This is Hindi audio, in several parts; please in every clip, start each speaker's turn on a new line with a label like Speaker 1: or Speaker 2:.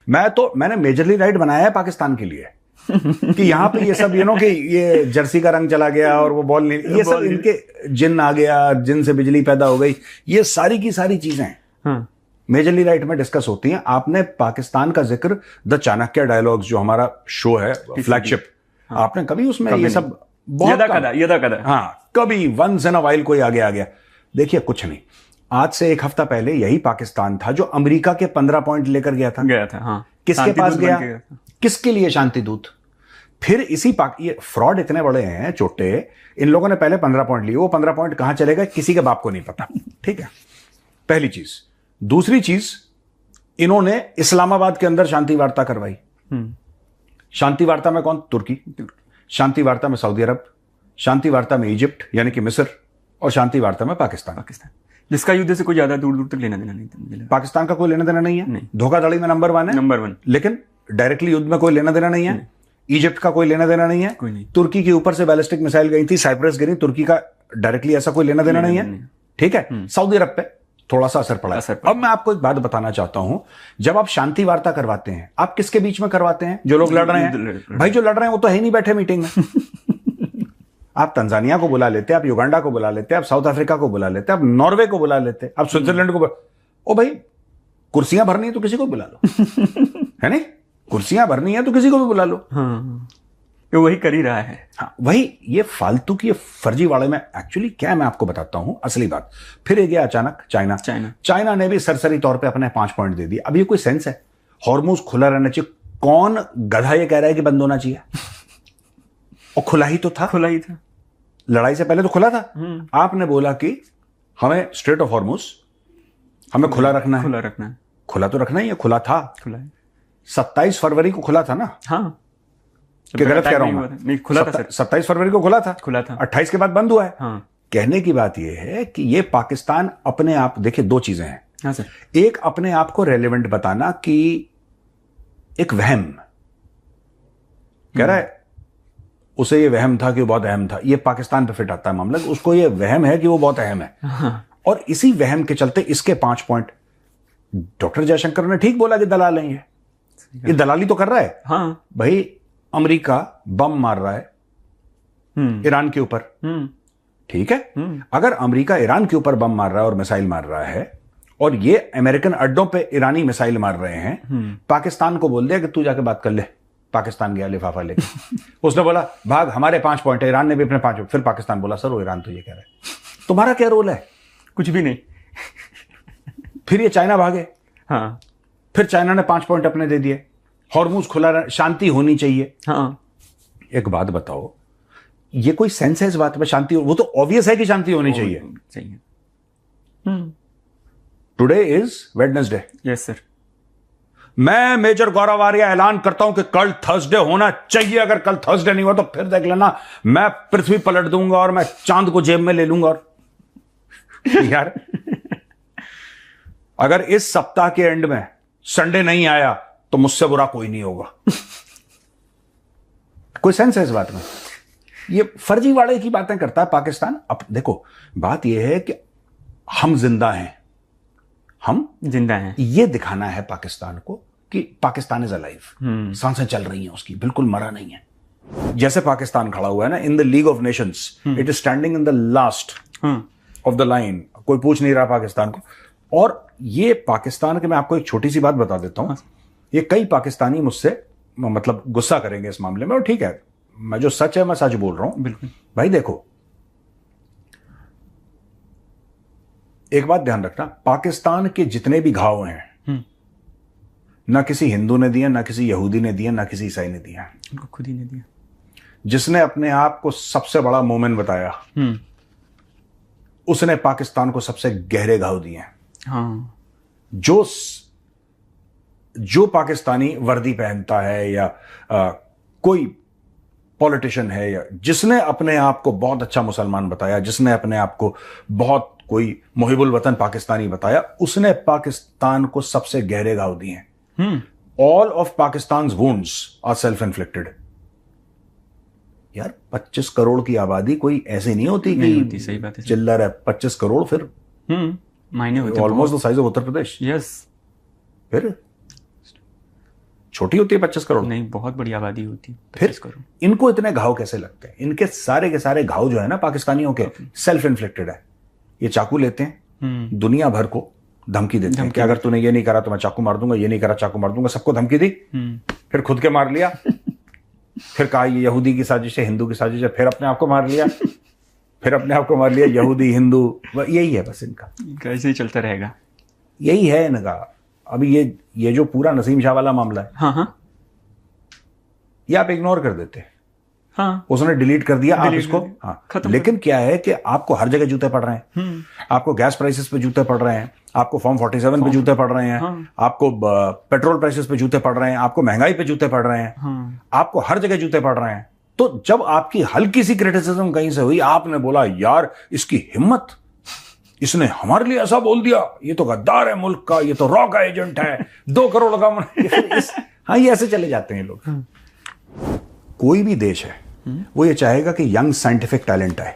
Speaker 1: मैंने मेजरली राइट बनाया है पाकिस्तान के लिए कि यहाँ पे ये सब कि ये जर्सी का रंग चला गया और वो बॉल नहीं, ये सब इनके जिन आ गया, जिन से बिजली पैदा हो गई, ये सारी की सारी चीजें मेजरली राइट में डिस्कस होती हैं। आपने पाकिस्तान का जिक्र द चाणक्य डायलॉग्स जो हमारा शो है फ्लैगशिप, आपने कभी उसमें ये सब बहुत हाँ, कभी वंस इन अ वाइल कोई आगे आ गया। देखिए कुछ नहीं, आज से एक हफ्ता पहले यही पाकिस्तान था जो अमेरिका के 15 पॉइंट लेकर गया था। हाँ। किसके पास गया? किसके लिए? शांति दूत। फिर ये फ्रॉड इतने बड़े हैं छोटे, इन लोगों ने पहले 15 पॉइंट लिए, वो 15 पॉइंट कहां चले गए किसी के बाप को नहीं पता। ठीक है, पहली चीज। दूसरी चीज, इन्होंने इस्लामाबाद के अंदर शांति वार्ता करवाई। शांति वार्ता में कौन? तुर्की। शांति वार्ता में सऊदी अरब, शांति वार्ता में इजिप्ट यानी कि मिस्र, और शांति वार्ता में पाकिस्तान,
Speaker 2: जिसका युद्ध से कोई ज्यादा दूर दूर तक लेना देना नहीं।
Speaker 1: पाकिस्तान का कोई लेना देना नहीं है। धोखाधड़ी में नंबर 1 है,
Speaker 2: नंबर 1,
Speaker 1: लेकिन डायरेक्टली युद्ध में कोई लेना देना नहीं है। इजिप्ट का कोई लेना देना नहीं है। तुर्की के ऊपर से बैलिस्टिक मिसाइल गई थी, साइप्रस गिरी, तुर्की का डायरेक्टली ऐसा कोई लेना देना नहीं है। ठीक है, सऊदी अरब पे थोड़ा सा असर पड़ा। अब मैं आपको एक बात बताना चाहता हूं, जब आप शांति वार्ता करवाते हैं, आप किसके बीच में करवाते हैं? जो लोग लड़ रहे हैं। भाई जो लड़ रहे हैं वो तो है नहीं बैठे मीटिंग में। आप तंजानिया को बुला लेते, आप युगांडा को बुला लेते, आप साउथ अफ्रीका को बुला लेते, आप नॉर्वे को बुला लेते, आप स्विट्जरलैंड को ओ भाई, कुर्सियां भरनी है तो किसी को बुला लो। है नहीं? कुर्सियां भरनी है तो किसी को भी बुला लो।
Speaker 2: तो वही कर ही रहा है।
Speaker 1: हाँ, वही ये फालतू की, ये फर्जी वाले में एक्चुअली क्या मैं आपको बताता हूं असली बात। फिर ये गया अचानक चाइना ने भी सरसरी तौर पे अपने 5 पॉइंट दे दिए। अब ये कोई सेंस है? हॉर्मुज खुला रहना चाहिए। कौन गधा ये कह रहा है कि बंद होना चाहिए? और खुला ही तो था। लड़ाई से पहले तो खुला था। आपने बोला कि हमें स्ट्रेट ऑफ हॉर्मुज हमें खुला रखना है। खुला तो रखना ही है, खुला था। 27 फरवरी को खुला था ना?
Speaker 2: हाँ,
Speaker 1: क्या गलत कह रहा हूं?
Speaker 2: नहीं, खुला था सर।
Speaker 1: 27 फरवरी को खुला था। 28 के बाद बंद हुआ है।
Speaker 2: हाँ।
Speaker 1: कहने की बात यह है कि ये पाकिस्तान अपने आप, देखिए 2 चीजें हैं।
Speaker 2: हाँ सर।
Speaker 1: एक, अपने आप को रेलेवेंट बताना कि एक वहम कह रहा है, उसे ये वहम था कि वो बहुत अहम था। ये पाकिस्तान पे फिट आता है मामला, उसको ये वहम है कि वो बहुत अहम है।
Speaker 2: हाँ।
Speaker 1: और इसी वहम के चलते इसके 5 पॉइंट। डॉक्टर जयशंकर ने ठीक बोला कि दलाल है ये दलाली तो कर रहा है।
Speaker 2: हाँ।
Speaker 1: भाई अमेरिका बम मार रहा है ईरान के ऊपर। ठीक है, अगर अमेरिका ईरान के ऊपर बम मार रहा है और मिसाइल मार रहा है, और ये अमेरिकन अड्डों पे ईरानी मिसाइल मार रहे हैं, पाकिस्तान को बोल दिया कि तू जाके बात कर ले। पाकिस्तान गया लिफाफा लेके। उसने बोला भाग, हमारे 5 पॉइंट है, ईरान ने भी अपने 5। फिर पाकिस्तान बोला सर वो ईरान तो ये कह रहा है, तुम्हारा क्या रोल है?
Speaker 2: कुछ भी नहीं।
Speaker 1: फिर ये चाइना भागे।
Speaker 2: हाँ।
Speaker 1: फिर चाइना ने 5 पॉइंट अपने दे दिए। हॉर्मुज खुला रहा, शांति होनी चाहिए।
Speaker 2: हाँ।
Speaker 1: एक बात बताओ, ये कोई सेंस है इस बात में? शांति, वो तो ऑब्वियस है कि शांति होनी चाहिए। Today is Wednesday.
Speaker 2: Yes sir.
Speaker 1: मैं मेजर गौरव आर्या ऐलान करता हूं कि कल थर्सडे होना चाहिए। अगर कल थर्सडे नहीं हुआ तो फिर देख लेना, मैं पृथ्वी पलट दूंगा और मैं चांद को जेब में ले लूंगा। और यार अगर इस सप्ताह के एंड में संडे नहीं आया तो मुझसे बुरा कोई नहीं होगा। कोई सेंस है इस बात में? ये फर्जी वाले की बातें करता है पाकिस्तान। अब देखो, बात यह है कि हम जिंदा हैं, ये दिखाना है पाकिस्तान को कि पाकिस्तान इज अलाइव। सांसें चल रही हैं उसकी, बिल्कुल मरा नहीं है। जैसे पाकिस्तान खड़ा हुआ है ना in the league of Nations, it is standing in the last of the line. कोई पूछ नहीं रहा पाकिस्तान को। और ये पाकिस्तान के, मैं आपको एक छोटी सी बात बता देता हूं। ये कई पाकिस्तानी मुझसे मतलब गुस्सा करेंगे इस मामले में, और ठीक है, मैं जो सच है मैं सच बोल रहा हूं।
Speaker 2: बिल्कुल
Speaker 1: भाई देखो, एक बात ध्यान रखना, पाकिस्तान के जितने भी घाव हैं, ना किसी हिंदू ने दिया, ना किसी यहूदी ने दिया, ना किसी ईसाई ने दिया,
Speaker 2: उनको खुद ही ने दिया। जिसने
Speaker 1: अपने आप को सबसे बड़ा मोमेन बताया, उसने पाकिस्तान को सबसे गहरे घाव दिए।
Speaker 2: हाँ।
Speaker 1: जो पाकिस्तानी वर्दी पहनता है या कोई पॉलिटिशियन है, या जिसने अपने आप को बहुत अच्छा मुसलमान बताया, जिसने अपने आप को बहुत कोई मुहिबुल वतन पाकिस्तानी बताया, उसने पाकिस्तान को सबसे गहरे घाव दिए। All of Pakistan wounds are self inflicted. यार 25 करोड़ की आबादी कोई ऐसी नहीं होती कि
Speaker 2: सही बात है,
Speaker 1: चिल्लर है। 25 करोड़ फिर
Speaker 2: मायने होते हैं,
Speaker 1: almost the size of Uttar Pradesh.
Speaker 2: Yes.
Speaker 1: फिर छोटी होती है 25 करोड़?
Speaker 2: नहीं, बहुत बड़ी आबादी होती है।
Speaker 1: फिर
Speaker 2: 25 करोड़।
Speaker 1: इनको इतने घाव कैसे लगते हैं? इनके सारे के सारे घाव जो है ना पाकिस्तानियों के, सेल्फ इन्फ्लिक्टेड है। ये चाकू लेते हैं, दुनिया भर को धमकी देते हैं कि अगर तूने ये नहीं करा तो मैं चाकू मार दूंगा, ये नहीं करा चाकू मार दूंगा। सबको धमकी दी, फिर खुद के मार लिया, फिर कहा ये यहूदी की साजिश है, हिंदू की साजिश है, फिर अपने आप को मार लिया, फिर अपने आप को मार लिया, यहूदी हिंदू, यही है बस इनका।
Speaker 2: ऐसे ही चलता रहेगा।
Speaker 1: यही है इनका। अभी ये जो पूरा नसीम शाह वाला मामला है,
Speaker 2: हाँ हाँ
Speaker 1: ये आप इग्नोर कर देते हैं।
Speaker 2: हाँ,
Speaker 1: उसने डिलीट कर दिया, आप इसको, हाँ,
Speaker 2: खत्म।
Speaker 1: लेकिन क्या है कि आपको हर जगह जूते पड़ रहे हैं। आपको गैस प्राइसेस पे जूते पड़ रहे हैं, आपको फॉर्म 47 पे जूते पड़ रहे हैं, आपको पेट्रोल प्राइसेस पे जूते पड़ रहे हैं, आपको महंगाई पे जूते पड़ रहे हैं, आपको हर जगह जूते पड़ रहे हैं। तो जब आपकी हल्की सी क्रिटिसिज्म कहीं से हुई, आपने बोला यार इसकी हिम्मत, इसने हमारे लिए ऐसा बोल दिया, ये तो गद्दार है मुल्क का, ये तो रॉ का एजेंट है, 2 करोड़ का हाँ, ये ऐसे चले जाते हैं लोग। कोई भी देश है वो ये चाहेगा कि यंग साइंटिफिक टैलेंट आए,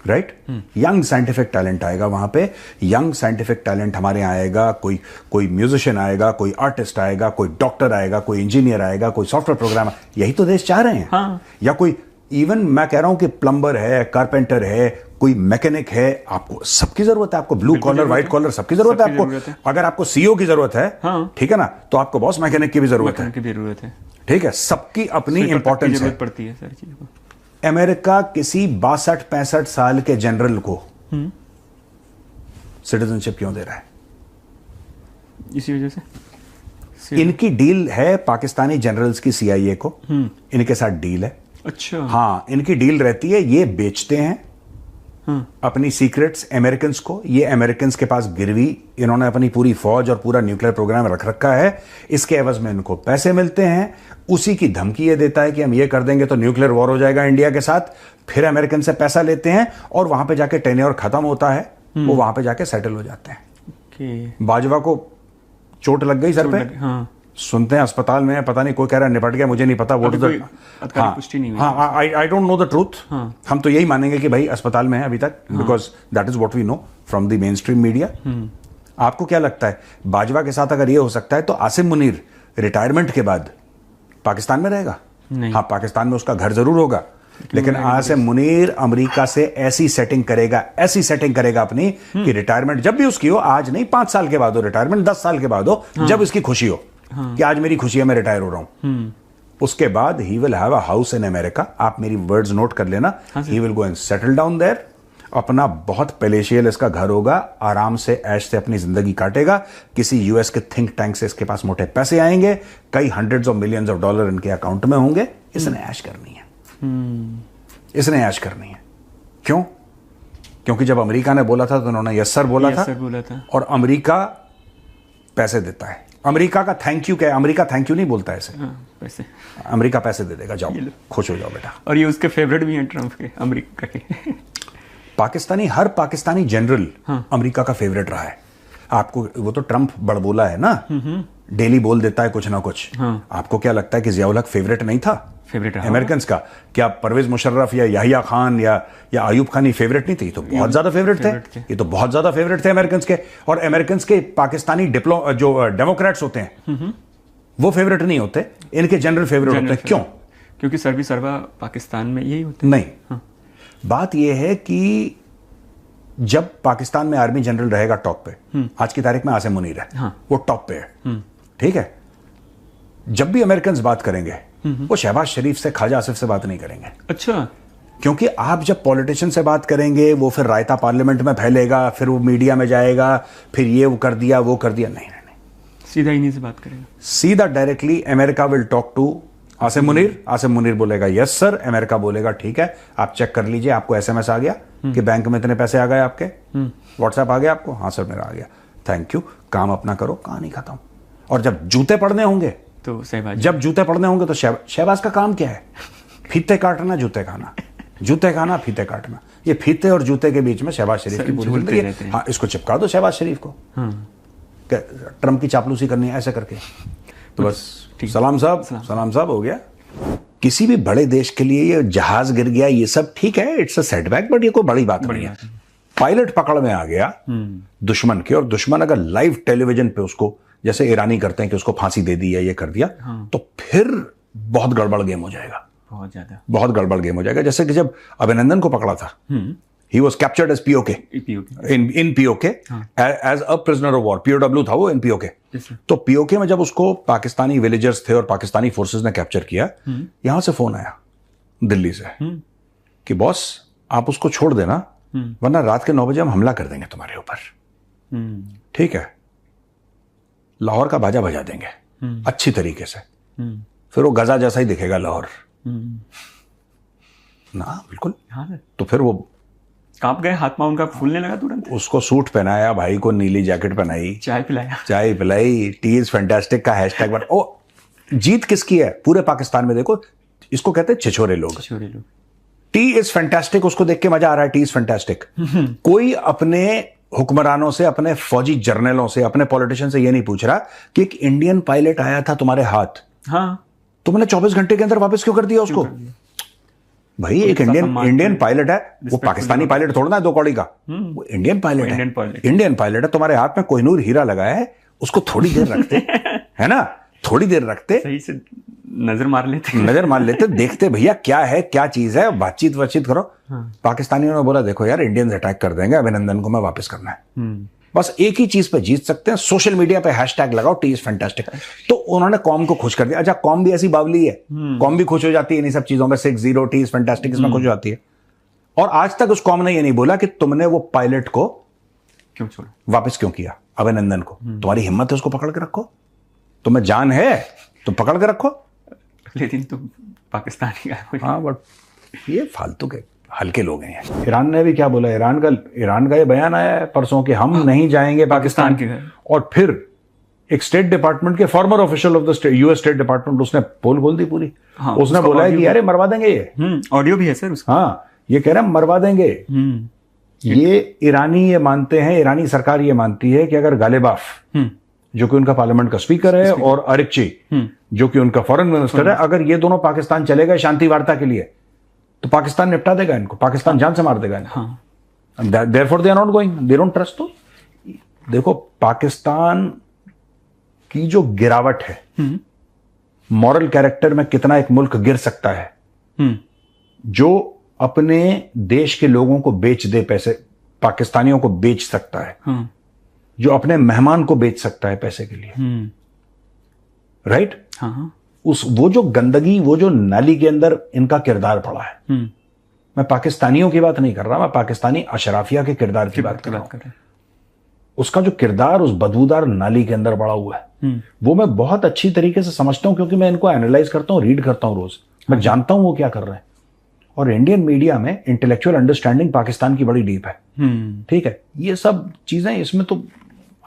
Speaker 1: राइट? यंग साइंटिफिक टैलेंट आएगा वहां पे, यंग साइंटिफिक टैलेंट हमारे यहाँ आएगा, कोई म्यूजिशियन आएगा, कोई आर्टिस्ट आएगा, कोई डॉक्टर आएगा, कोई इंजीनियर आएगा, कोई सॉफ्टवेयर प्रोग्रामर, यही तो देश चाह रहे हैं।
Speaker 2: हाँ।
Speaker 1: या कोई इवन मैं कह रहा हूं कि प्लम्बर है, कारपेंटर है, कोई मैकेनिक है, आपको सबकी जरूरत है। आपको ब्लू कॉलर, व्हाइट कॉलर, सबकी जरूरत है आपको। अगर आपको सीईओ की जरूरत है, ठीक है ना, तो आपको बॉस मैकेनिक की भी जरूरत है। ठीक है, सबकी अपनी इंपॉर्टेंस है,
Speaker 2: पड़ती है सारी चीजों को।
Speaker 1: अमेरिका किसी 62-65 साल के जनरल को सिटीजनशिप क्यों दे रहा है?
Speaker 2: इसी वजह से
Speaker 1: इनकी डील है पाकिस्तानी जनरल्स की, CIA को इनके साथ डील है।
Speaker 2: अच्छा।
Speaker 1: हाँ, इनकी डील रहती है, ये बेचते हैं अपनी सीक्रेट्स अमेरिकन्स को। ये अमेरिकन्स के पास गिरवी इन्होंने अपनी पूरी फौज और पूरा न्यूक्लियर प्रोग्राम रख रखा है। इसके एवज में इनको पैसे मिलते हैं। उसी की धमकी ये देता है कि हम ये कर देंगे तो न्यूक्लियर वॉर हो जाएगा इंडिया के साथ। फिर अमेरिकन से पैसा लेते हैं और वहां पे जाके टेन्योर खत्म होता है, वो वहां पे जाके सेटल हो जाते हैं। बाजवा को चोट लग गई सर पे, सुनते हैं अस्पताल में, पता नहीं कोई कह रहा है निपट गया, मुझे नहीं पता। वो
Speaker 2: पुष्टि नहीं हुई।
Speaker 1: हाँ, I don't know the truth. हम तो यही मानेंगे कि भाई अस्पताल में है अभी तक, because that is what we know from the main stream media. आपको क्या लगता है बाजवा के साथ अगर ये हो सकता है तो आसिम मुनीर रिटायरमेंट के बाद पाकिस्तान में रहेगा? हाँ, पाकिस्तान में उसका घर जरूर होगा, लेकिन आसिम मुनीर अमेरिका से ऐसी सेटिंग करेगा अपनी कि रिटायरमेंट जब भी उसकी हो, आज नहीं 5 साल के बाद हो रिटायरमेंट, 10 साल के बाद हो, जब इसकी खुशी हो कि आज मेरी खुशी है, मैं रिटायर हो रहा हूं। उसके बाद he will have a house in America. आप मेरी वर्ड्स नोट कर लेना। He will go and settle down there. अपना बहुत पैलेशियल इसका घर होगा, आराम से ऐश से अपनी जिंदगी काटेगा। किसी यूएस के थिंक टैंक से इसके पास मोटे पैसे आएंगे, कई hundreds of millions of dollar इनके अकाउंट में होंगे। इसने ऐश करनी है, इसने ऐश करनी है। क्यों? क्योंकि जब अमेरिका ने बोला था तो उन्होंने यस सर बोला था, और अमेरिका पैसे देता है। अमेरिका का थैंक यू क्या है? अमेरिका थैंक यू नहीं बोलता है ऐसे।
Speaker 2: पैसे,
Speaker 1: अमेरिका पैसे दे देगा, जाओ खुश हो जाओ बेटा।
Speaker 2: और ये उसके फेवरेट भी हैं ट्रंप के, अमेरिका के।
Speaker 1: हर पाकिस्तानी जनरल अमेरिका का फेवरेट रहा है। आपको वो तो ट्रंप बड़बोला है ना, डेली बोल देता है कुछ ना कुछ। आपको क्या लगता है कि जियाउल हक फेवरेट नहीं था अमेरिकन का? क्या परवेज मुशर्रफ या याहिया खान या आयूब खान फेवरेट नहीं थे? तो बहुत ज्यादा फेवरेट थे। ये तो बहुत ज्यादा फेवरेट थे अमेरिकन के। और अमेरिकन के पाकिस्तानी जो डेमोक्रेट्स होते हैं वो फेवरेट नहीं होते, इनके जनरल फेवरेट होते हैं। क्यों?
Speaker 2: क्योंकि सर्वी सर्वा पाकिस्तान में यही होते
Speaker 1: नहीं। बात यह है कि जब पाकिस्तान में आर्मी जनरल रहेगा टॉप पे, आज की तारीख में आसिम मुनीर है, वो टॉप पे है, ठीक है। जब भी अमेरिकन बात करेंगे वो शहबाज शरीफ से, ख्वाजा आसिफ से बात नहीं करेंगे।
Speaker 2: अच्छा।
Speaker 1: क्योंकि आप जब पॉलिटिशियन से बात करेंगे वो फिर रायता पार्लियामेंट में फैलेगा, फिर वो मीडिया में जाएगा, फिर ये वो कर दिया वो कर दिया। नहीं,
Speaker 2: सीधा इन्हीं से बात करेगा,
Speaker 1: सीधा directly America will talk to Asim Munir. Asim Munir बोलेगा यस सर, अमेरिका बोलेगा ठीक है, आप चेक कर लीजिए, आपको SMS आ गया कि बैंक में इतने पैसे आ गए आपके, व्हाट्सएप आ गया आपको? हाँ सर मेरा आ गया, थैंक यू, काम अपना करो, कहानी खत्म। और जब जूते पड़ने होंगे
Speaker 2: तो शहबाज
Speaker 1: का काम क्या है? फीते काटना, जूते खाना, जूते खाना, फीते काटना। ये फीते और जूते के बीच में शहबाज शरीफ की पूरी जिंदगी है। हाँ, इसको चिपका दो शहबाज शरीफ को, ट्रंप की चापलूसी करनी है ऐसे करके, तो बस सलाम साहब हो गया। किसी भी बड़े देश के लिए ये जहाज गिर गया ये सब ठीक है, इट्स अ सेटबैक, बट ये कोई बड़ी बात नहीं है। पायलट पकड़ में आ गया दुश्मन के, और दुश्मन अगर लाइव टेलीविजन पे उसको जैसे ईरानी करते हैं कि उसको फांसी दे दी या ये कर दिया, तो फिर बहुत गड़बड़ गेम हो जाएगा, बहुत गड़बड़ गेम हो जाएगा। जैसे कि जब अभिनंदन को पकड़ा था, he was captured as POK in POK as a prisoner of war, POW था वो in POK। तो POK में जब उसको पाकिस्तानी विलेजर्स थे और पाकिस्तानी फोर्सेस ने कैप्चर किया, यहां से फोन आया दिल्ली से कि बॉस आप उसको छोड़ देना, वरना रात के 9 बजे हम हमला कर देंगे तुम्हारे ऊपर। ठीक है, लाहौर का बाजा बजा देंगे अच्छी तरीके से, फिर वो गजा जैसा ही दिखेगा लाहौर ना, बिल्कुल। तो फिर वो
Speaker 2: कांप गए, हाथ पांव उनका फूलने लगा तुरंत।
Speaker 1: उसको सूट पहनाया, भाई को नीली जैकेट पहनाई,
Speaker 2: चाय पिलाया,
Speaker 1: चाय पिलाई, टी इज फैंटास्टिक का हैशटैग बना। ओ, जीत किसकी है पूरे पाकिस्तान में? देखो, इसको कहते हैं छिछोरे लोग। टी इज फैंटास्टिक, उसको देख के मजा आ रहा है, टी इज फैंटास्टिक। कोई अपने हुक्मरानों से, अपने फौजी जर्नलों से, अपने पॉलिटिशियन से ये नहीं पूछ रहा कि एक इंडियन पायलट आया था तुम्हारे हाथ, तुमने 24 घंटे के अंदर वापस क्यों कर दिया उसको? भाई एक इंडियन पायलट है, वो पाकिस्तानी पायलट थोड़ा ना 2 कौड़ी का, वो इंडियन पायलट है, इंडियन पायलट है। तुम्हारे हाथ में कोहिनूर हीरा लगाया है, उसको थोड़ी देर रखते है ना, थोड़ी देर रखते,
Speaker 2: सही से नजर मार लेते,
Speaker 1: देखते भैया क्या है, क्या चीज है, बातचीत करो। पाकिस्तानियों ने बोला देखो यार, इंडियंस अटैक कर देंगे, अभिनंदन को मैं वापस करना है। बस एक ही चीज पे जीत सकते हैं, सोशल मीडिया पे हैशटैग लगाओ, टी इज फैंटास्टिक। तो उन्होंने कौम को खुश कर दिया। अच्छा, कौम भी ऐसी बावली है, कौम भी खुश हो जाती है इन सब चीजों में, 6-0 टी इज फैंटास्टिक, इसमें खुश हो जाती है। और आज तक उस कौम ने ये नहीं बोला कि तुमने वो पायलट को
Speaker 2: क्यों छोड़ा,
Speaker 1: वापस क्यों किया, अभिनंदन को। तुम्हारी हिम्मत है उसको पकड़ के रखो, तुम्हें जान है तो पकड़ के रखो।
Speaker 2: लेकिन तुम पाकिस्तानी का,
Speaker 1: हाँ, बट ये फालतू के हल्के लोग हैं। ईरान ने भी क्या बोला, ईरान का ये बयान आया है परसों कि हम नहीं जाएंगे पाकिस्तान के। और फिर एक स्टेट डिपार्टमेंट के farmer official of the US state department, उसने पोल खोल दी पूरी। उसने बोला है कि यार मरवा देंगे ये,
Speaker 2: ऑडियो भी है सर उसका।
Speaker 1: हाँ, ये कह रहे हैं मरवा देंगे। ये ईरानी ये मानते हैं, ईरानी सरकार ये मानती है कि अगर गालिबाफ जो कि उनका पार्लियामेंट का स्पीकर है और अरिक्ची जो कि उनका फॉरेन मिनिस्टर है, अगर ये दोनों पाकिस्तान चले गए शांति वार्ता के लिए, तो पाकिस्तान निपटा देगा इनको, पाकिस्तान जान से मार देगा इनको। Therefore they are not going, they don't trust. तो देखो, पाकिस्तान की जो गिरावट है, मॉरल कैरेक्टर में कितना एक मुल्क गिर सकता है जो अपने देश के लोगों को बेच दे, पैसे पाकिस्तानियों को बेच सकता है, जो अपने मेहमान को बेच सकता है पैसे के लिए, राइट? वो जो गंदगी, वो जो नाली के अंदर इनका किरदार पड़ा है। मैं पाकिस्तानियों की बात नहीं कर रहा, मैं पाकिस्तानी अशराफिया के किरदार की बात कर रहा हूं। उसका जो किरदार उस बदबूदार नाली के अंदर पड़ा हुआ है, वो मैं बहुत अच्छी तरीके से समझता हूं, क्योंकि मैं इनको एनालाइज करता हूं, रीड करता हूं रोज। मैं जानता हूं वो क्या कर रहे हैं। और इंडियन मीडिया में इंटेलेक्चुअल अंडरस्टैंडिंग पाकिस्तान की बड़ी डीप है, ठीक है। ये सब चीजें, इसमें तो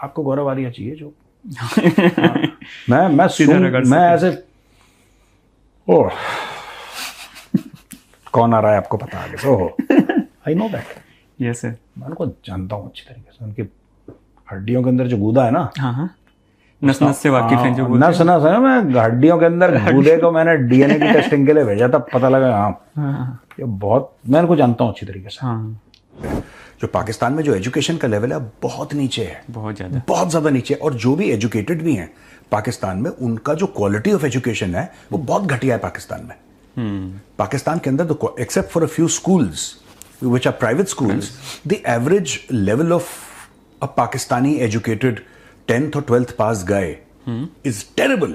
Speaker 1: आपको गौरव आलिया चाहिए जो मैं ऐसे ओह कौन आ रहा है आपको पता आगे से? Oh, I know that,
Speaker 2: yes sir.
Speaker 1: मैं उनको जानता हूँ अच्छी तरीके से। उनकी हड्डियों के अंदर जो गूदा है ना,
Speaker 2: नस से वाकिफ हैं जो
Speaker 1: नस है। मैं हड्डियों के अंदर गूदे को मैंने डीएनए की टेस्टिंग के लिए भेजा था, पता लगा हाँ ये बहुत, मैं इनको जानता हूँ अच्छी तरीके से। जो पाकिस्तान में जो एजुकेशन का लेवल है बहुत नीचे है, बहुत ज्यादा नीचे। और जो भी एजुकेटेड भी हैं पाकिस्तान में, उनका जो क्वालिटी ऑफ एजुकेशन है वो बहुत घटिया है पाकिस्तान में। पाकिस्तान के अंदर except for a few schools which are private schools, the average level of a Pakistani educated 10th or 12th pass guy is terrible.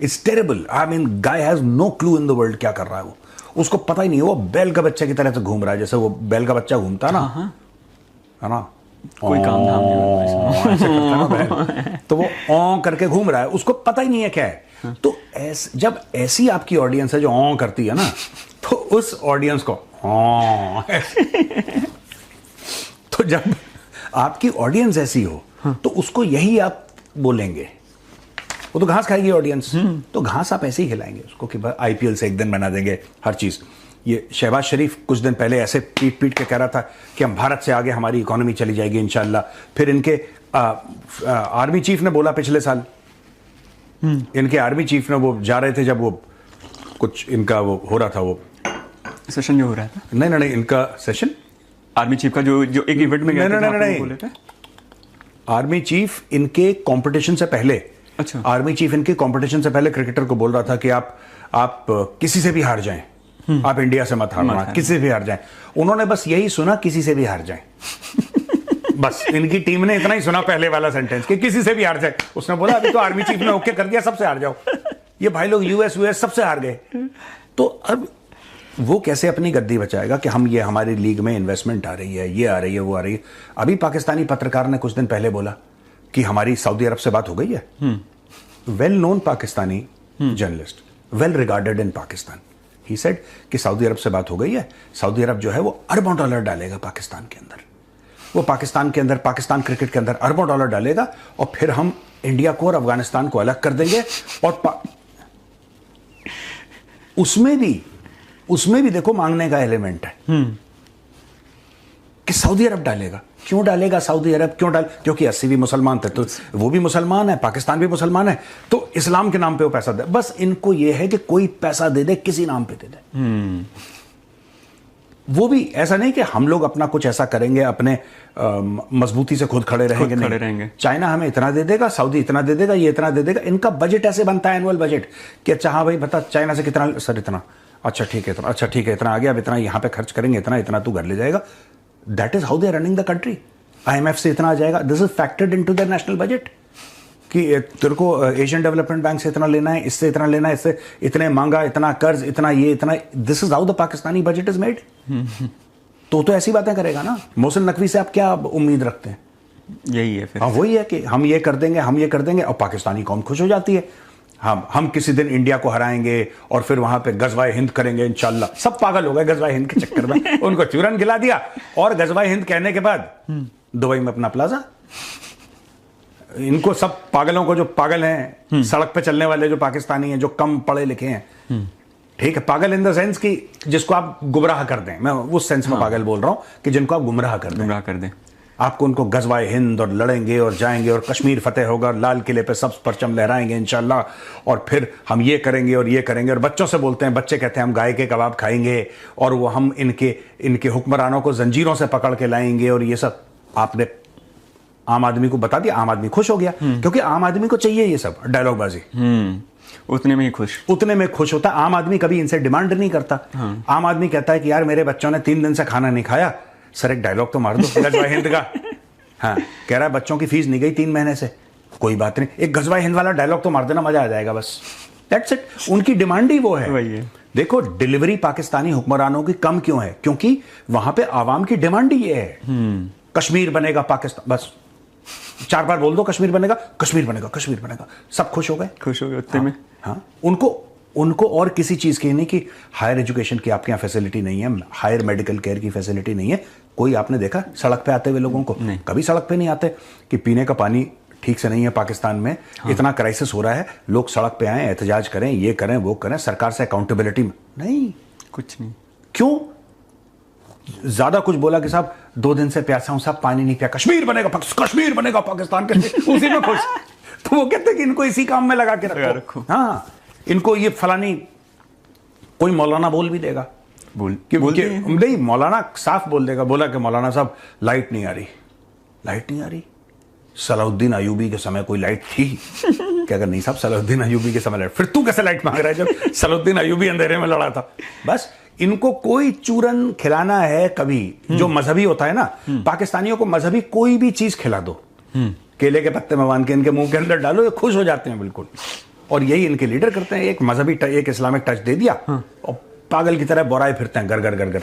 Speaker 1: It's terrible. I mean, guy has no clue in the world क्या कर रहा है वो। उसको पता ही नहीं है, वो बैल का बच्चा की तरह से घूम रहा है, जैसे वो बैल का बच्चा घूमता है ना, है ना,
Speaker 2: कोई काम धाम नहीं,
Speaker 1: तो वो ओ करके घूम रहा है, उसको पता ही नहीं है क्या है। तो जब ऐसी आपकी ऑडियंस है जो ओ करती है ना, तो उस ऑडियंस को तो जब आपकी ऑडियंस ऐसी हो तो उसको यही आप बोलेंगे। वो तो घास खाएगी ऑडियंस, तो घास आप ऐसे ही खिलाएंगे उसको कि आईपीएल से एक दिन बना देंगे हर चीज। ये शहबाज शरीफ कुछ दिन पहले ऐसे पीट के कह रहा था कि हम भारत से आगे हमारी इकोनॉमी चली जाएगी इंशाल्लाह। फिर इनके आर्मी चीफ ने बोला पिछले साल, इनके आर्मी चीफ ने, वो जा रहे थे जब वो कुछ इनका वो हो रहा था, वो
Speaker 2: सेशन जो हो रहा था,
Speaker 1: नहीं इनका सेशन,
Speaker 2: आर्मी चीफ का जो एक इवेंट में गया था,
Speaker 1: नहीं आर्मी चीफ इनके कंपटीशन से पहले,
Speaker 2: अच्छा,
Speaker 1: आर्मी चीफ इनके कंपटीशन से पहले क्रिकेटर को बोल रहा था कि आप किसी से भी हार जाएं, आप इंडिया से मत हारना, किसी से भी हार जाएं। उन्होंने बस यही सुना, किसी से भी हार जाएं। बस इनकी टीम ने इतना ही सुना, पहले वाला सेंटेंस, कि किसी से भी हार जाए। उसने बोला अभी तो आर्मी चीफ ने ओके कर दिया, सबसे हार जाओ। ये भाई लोग यूएस सबसे हार गए। तो अब वो कैसे अपनी गद्दी बचाएगा कि हम ये हमारी लीग में इन्वेस्टमेंट आ रही है, ये आ रही है, वो आ रही है। अभी पाकिस्तानी पत्रकार ने कुछ दिन पहले बोला कि हमारी सऊदी अरब से बात हो गई है। Well known Pakistani journalist, well regarded in Pakistan, he said कि सऊदी अरब से बात हो गई है, सऊदी अरब जो है वो अरबों डॉलर डालेगा पाकिस्तान के अंदर, वो पाकिस्तान के अंदर, पाकिस्तान क्रिकेट के अंदर अरबों डॉलर डालेगा, और फिर हम इंडिया को और अफगानिस्तान को अलग कर देंगे। और उसमें भी देखो मांगने का एलिमेंट है कि सऊदी अरब डालेगा। क्यों डालेगा सऊदी अरब, क्यों क्योंकि 80 भी मुसलमान थे, तो वो भी मुसलमान है, पाकिस्तान भी मुसलमान है, तो इस्लाम के नाम पे वो पैसा दे। बस इनको ये है कि कोई पैसा दे दे, किसी नाम पे दे दे। वो भी ऐसा नहीं कि हम लोग अपना कुछ ऐसा करेंगे, अपने मजबूती से खुद खड़े रहेंगे। चाइना हमें इतना दे देगा, सऊदी इतना दे देगा, ये इतना दे देगा। इनका बजट ऐसे बनता है, एनुअल बजट, कि अच्छा हाँ भाई बता चाइना से कितना, सर इतना, अच्छा ठीक है, अच्छा ठीक है, इतना आ गया, अब इतना यहां पे खर्च करेंगे, इतना तू घर ले जाएगा। That is how they are running the country. IMF से इतना आ जाएगा, this is factored into their national budget, कि तेरे को एशियन डेवलपमेंट बैंक से इतना लेना है, इससे इतना लेना है, इससे इतने मांगा, इतना कर्ज, इतना ये, इतना। This is how the Pakistani budget is made. तो ऐसी बातें करेगा ना। मोहसिन नकवी से आप क्या उम्मीद रखते हैं?
Speaker 2: यही है फिर।
Speaker 1: हाँ वही है कि हम ये कर देंगे, हम ये कर देंगे, और पाकिस्तानी कौम खुश हो जाती है। हम किसी दिन इंडिया को हराएंगे और फिर वहां पे गजवाए हिंद करेंगे इंशाल्लाह। सब पागल हो गए गजवाए हिंद के चक्कर में। उनको चूरन खिला दिया, और गजवाए हिंद कहने के बाद दुबई में अपना प्लाजा। इनको सब पागलों को, जो पागल हैं सड़क पे चलने वाले, जो पाकिस्तानी हैं, जो कम पढ़े लिखे हैं, ठीक है, पागल इन द सेंस कि जिसको आप गुमराह कर दें, मैं उस सेंस में पागल बोल रहा हूं कि जिनको आप गुमराह कर दें। आपको उनको गजवाए हिंद और लड़ेंगे और जाएंगे और कश्मीर फतेह होगा, लाल किले पे सब परचम लहराएंगे इंशाल्लाह, और फिर हम ये करेंगे और ये करेंगे। और बच्चों से बोलते हैं, बच्चे कहते हैं हम गाय के कबाब खाएंगे, और वो हम इनके हुक्मरानों को जंजीरों से पकड़ के लाएंगे, और ये सब आपने आम आदमी को बता दिया। आम आदमी खुश हो गया, क्योंकि आम आदमी को चाहिए ये सब डायलॉगबाजी।
Speaker 2: उतने में ही खुश
Speaker 1: होता। आम आदमी कभी इनसे डिमांड नहीं करता। आम आदमी कहता है कि यार मेरे बच्चों ने 3 दिन से खाना नहीं खाया, सर एक डायलॉग तो मार दो गजवाए हिंद का। हाँ, कह रहा है बच्चों की फीस नहीं गई 3 महीने से, कोई बात नहीं, एक गजवाए हिंद वाला डायलॉग तो मार देना, मजा आ जाएगा, बस दैट्स इट। उनकी डिमांड ही वो है।
Speaker 2: वही है।
Speaker 1: देखो डिलीवरी पाकिस्तानी हुक्मरानों की कम क्यों है? क्योंकि वहां पे आवाम की डिमांड ही ये है, कश्मीर बनेगा पाकिस्तान, बस 4 बार बोल दो कश्मीर बनेगा, कश्मीर बनेगा, कश्मीर बनेगा, सब खुश हो गए उतने में। हाँ, उनको और किसी चीज की नहीं, कि हायर एजुकेशन की आपके यहाँ फैसिलिटी नहीं है, हायर मेडिकल केयर की फैसिलिटी नहीं है। कोई आपने देखा सड़क पे आते हुए लोगों को? कभी सड़क पे नहीं आते। कि पीने का पानी ठीक से नहीं है पाकिस्तान में, इतना क्राइसिस हो रहा है, लोग सड़क पे आए, एहतजाज करें, ये करें, वो करें, सरकार से अकाउंटेबिलिटी नहीं,
Speaker 2: कुछ नहीं।
Speaker 1: क्यों? ज्यादा कुछ बोला कि साहब 2 दिन से प्यासा हूं साहब, पानी नहीं पिया, कश्मीर बनेगा पाकिस्तान के, उसी में खुश। तो वो कहते हैं कि इनको इसी काम में लगा के रखो। हाँ, इनको ये फलानी, कोई मौलाना बोल भी देगा, नहीं मौलाना साफ बोल देगा, बोला कि मौलाना साहब लाइट नहीं आ रही। सलाउद्दीन अयूबी के समय कोई लाइट थी क्या? अगर नहीं साहब सलाउद्दीन अयूबी के समय लाइट, फिर तू कैसे लाइट मांग रहा है जब सलाउद्दीन अयूबी अंधेरे में लड़ा था? बस इनको कोई चूरन खिलाना है कभी, जो मजहबी होता है ना, पाकिस्तानियों को मजहबी कोई भी चीज खिला दो, केले के पत्ते में बांध के इनके मुंह के अंदर डालो, ये खुश हो जाते हैं बिल्कुल। और यही इनके लीडर करते हैं, एक मजहबी एक इस्लामिक टच दे दिया और पागल की तरह बोराए फिरते हैं घर घर घर घर।